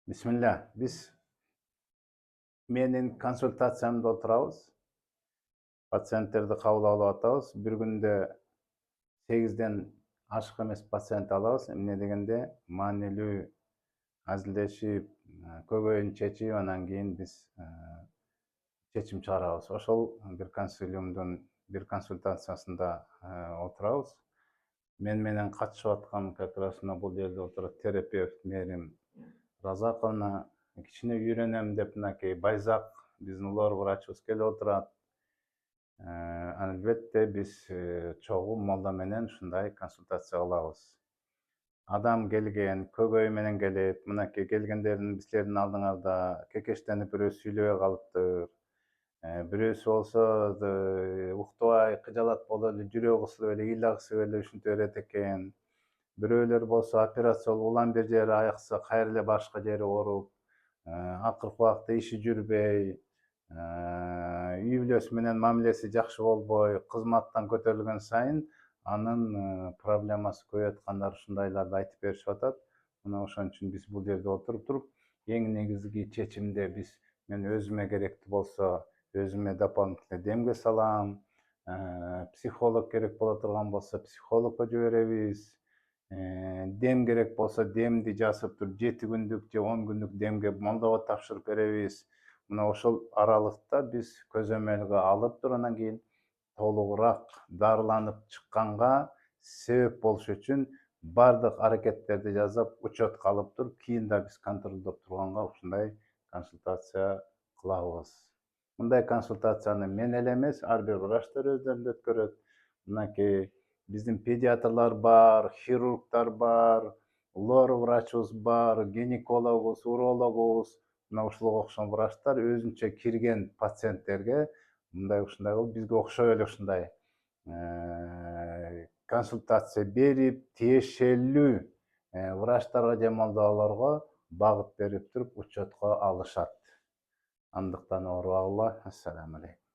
Bismillah. Менин консультациямда отурабыз. Пациенттерди кабыл алып атабыз. Бир күндө 8ден ашык эмес пациент алабыз. Эмне дегенде маанилүү азилдешип, көйгөйүн чечип, анан кийин биз чечим чыгарабыз. Ошол бир консилиумдун бир консультациясында отурабыз. Мен менен катышып аткан как раз бул жерде отурат терапевт Мерим Разаковна. Кичине үйрөнөм деп мынакей Байзак биздин лор врачыбыз келип отурат. Албетте биз чогуу молда менен ушундай консультация кылабыз. Адам келген, көйгөй менен келип, мынакей келгендердин силердин алдыңарда кекештенип бирөө сүйлөбөй калыптыр. Бирөөсү болсо уктубай кыжалат болуп эле жүрөгү кысылып эле ыйлагысы келип ушинтип берет экен. Бирөөлөр болсо операция болуп улам бир жери айыкса кайра эле башка жери ооруп, акыркы убакта иши жүрбөй, үй бүлөсү менен мамилеси жакшы болбой, кызматтан көтөрүлгөн сайын анын проблемасы көбөйүп аткандар ушундайларды айтып беришип атат. Мына ошон үчүн биз бул жерде отуруп туруп, эң негизги чечимди мен өзүмө керектүү болсо өзүмө дополнительный демге салам. Психолог керек боло турган болсо психологко жиберебиз. Дем керек болсо демди жазып туруп 7 күндүк же 10 күндүк демге молдого тапшырып беребиз. Мына ошол аралыкта биз көзөмөлгө алып туруп анан кийин толугураак дарыланып чыкканга себеп болуш үчүн бардык аракеттерди жасап учетко алып туруп кийин да биз контролдоп турганга ушундай консультация кылабыз. Мындай консультацияны мен эле эмес, ар бир врачтар өздөрүндө өткөрөт. Мынакей биздин педиатрлар бар, хирургдар бар, лор врачыбыз бар, гинекологубуз, урологубуз. Мына ушуга окшогон врачтар өзүнчө кирген пациенттерге мындай ушундай кылып бизге окшой эле ушундай консультация берип, тиешелүү врачтарга же молдолорго багыт берип туруп учетко алышат. Андыктан оорубагыла. Ассаламу алейкум.